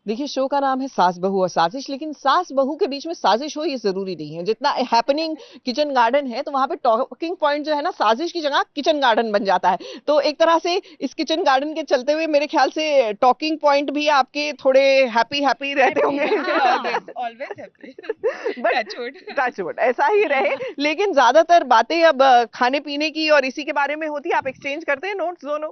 देखिए, शो का नाम है सास बहू और साजिश, लेकिन सास बहू के बीच में साजिश हो ये जरूरी नहीं है। जितना हैपनिंग किचन गार्डन है, तो वहां पे टॉकिंग पॉइंट जो है ना, साजिश की जगह किचन गार्डन बन जाता है। तो एक तरह से इस किचन गार्डन के चलते हुए मेरे ख्याल से टॉकिंग पॉइंट भी आपके थोड़े हैप्पी हैप्पी रहते होंगे। ऑलवेज हैप्पी, बट टचवुड ऐसा ही रहे। लेकिन ज्यादातर बातें अब खाने पीने की और इसी के बारे में होती है। आप एक्सचेंज करते हैं नोट्स दोनों?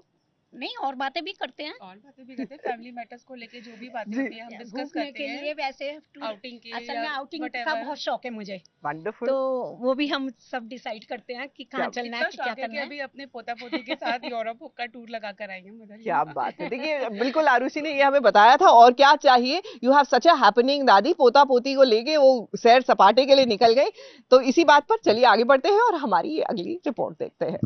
नहीं, और बातें भी करते हैं। फैमिली मैटर्स को लेके जो भी बातें होती है हम डिस्कस करते हैं। लिए वैसे आउटिंग की, असल में आउटिंग का बहुत शौक है मुझे, वंडरफुल। तो वो भी हम सब डिसाइड करते हैं कि कहाँ चलना है, क्या करना है। अभी अपने पोता पोती के साथ यूरोप का टूर लगा कर आएंगे मदर। क्या बात है। देखिए, बिल्कुल आरुषि ने ये हमें बताया था। और क्या चाहिए, you have such a happening दादी। पोता पोती को लेके वो सैर सपाटे के लिए निकल गए। तो इसी बात पर चलिए आगे बढ़ते हैं और हमारी अगली रिपोर्ट देखते हैं।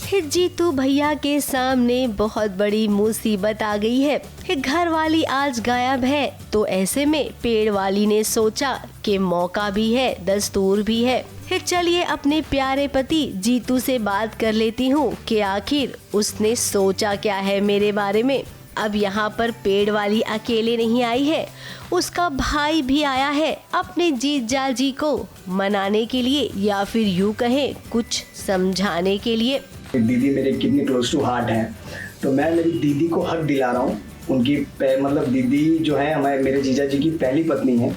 फिर जीतू भैया के सामने बहुत बड़ी मुसीबत आ गई है। घर वाली आज गायब है, तो ऐसे में पेड़ वाली ने सोचा कि मौका भी है, दस्तूर भी है। फिर चलिए अपने प्यारे पति जीतू से बात कर लेती हूँ कि आखिर उसने सोचा क्या है मेरे बारे में। अब यहाँ पर पेड़ वाली अकेले नहीं आई है, उसका भाई भी आया है अपने जीजा जी को मनाने के लिए, या फिर यूँ कहें कुछ समझाने के लिए। दीदी मेरे कितनी क्लोज टू हार्ट हैं, तो मैं मेरी दीदी को हक दिला रहा हूँ। उनकी मतलब दीदी जो है हमारे मेरे जीजा जी की पहली पत्नी है,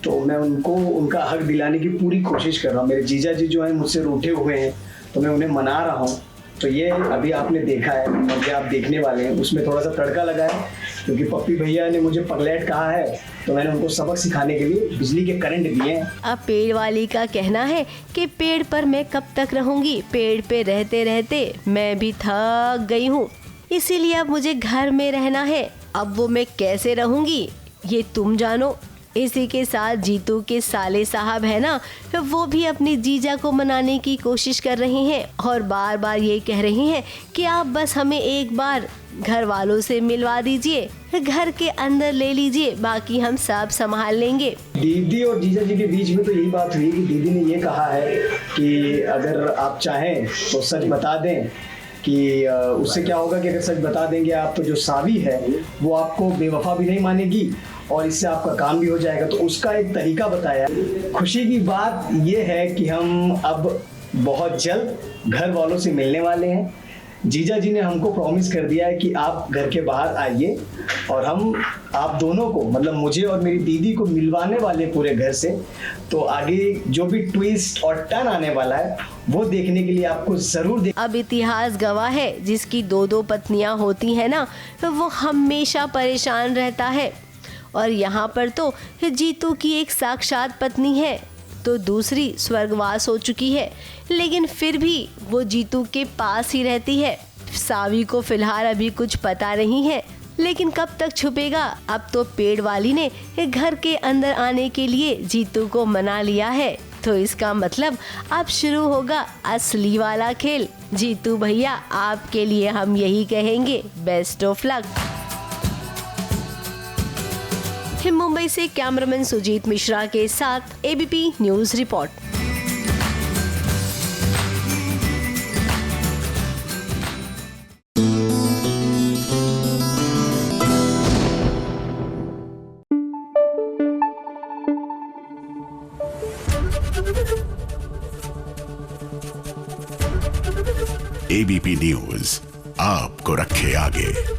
तो मैं उनको उनका हक दिलाने की पूरी कोशिश कर रहा हूँ। मेरे जीजा जी जो है मुझसे रूठे हुए हैं, तो मैं उन्हें मना रहा हूँ। तो ये अभी आपने देखा है और जो आप देखने वाले हैं उसमें थोड़ा सा तड़का लगा है, क्योंकि पप्पी भैया ने मुझे पगलेट कहा है, तो मैंने उनको सबक सिखाने के लिए बिजली के करंट दिए हैं। अब पेड़ वाली का कहना है कि पेड़ पर मैं कब तक रहूंगी, पेड़ पे रहते रहते मैं भी थक गई हूँ, इसीलिए अब मुझे घर में रहना है। अब वो मैं कैसे रहूंगी ये तुम जानो। इसी के साथ जीतू के साले साहब है ना, वो भी अपनी जीजा को मनाने की कोशिश कर रहे हैं और बार बार ये कह रहे हैं कि आप बस हमें एक बार घर वालों से मिलवा दीजिए, घर के अंदर ले लीजिए, बाकी हम सब संभाल लेंगे। दीदी और जीजा जी के बीच में तो यही बात हुई कि दीदी ने ये कहा है कि अगर आप चाहें तो सच बता दें, कि उससे क्या होगा कि अगर सच बता देंगे आप तो जो सावी है वो आपको बेवफा भी नहीं मानेगी और इससे आपका काम भी हो जाएगा। तो उसका एक तरीका बताया। खुशी की बात ये है कि हम अब बहुत जल्द घर वालों से मिलने वाले हैं। जीजा जी ने हमको प्रॉमिस कर दिया है कि आप घर के बाहर आइए और हम आप दोनों को, मतलब मुझे और मेरी दीदी को मिलवाने वाले पूरे घर से। तो आगे जो भी ट्विस्ट और टर्न आने वाला है वो देखने के लिए आपको जरूर अब इतिहास गवाह है, जिसकी दो दो पत्नियां होती है ना, तो वो हमेशा परेशान रहता है। और यहाँ पर तो जीतू की एक साक्षात पत्नी है, तो दूसरी स्वर्गवास हो चुकी है, लेकिन फिर भी वो जीतू के पास ही रहती है। सावी को फिलहाल अभी कुछ पता नहीं है, लेकिन कब तक छुपेगा। अब तो पेड़ वाली ने घर के अंदर आने के लिए जीतू को मना लिया है, तो इसका मतलब अब शुरू होगा असली वाला खेल। जीतू भैया, आपके लिए हम यही कहेंगे, बेस्ट ऑफ लक। मुंबई से कैमरामैन सुजीत मिश्रा के साथ ABP news report. ABP news आपको रखे आगे।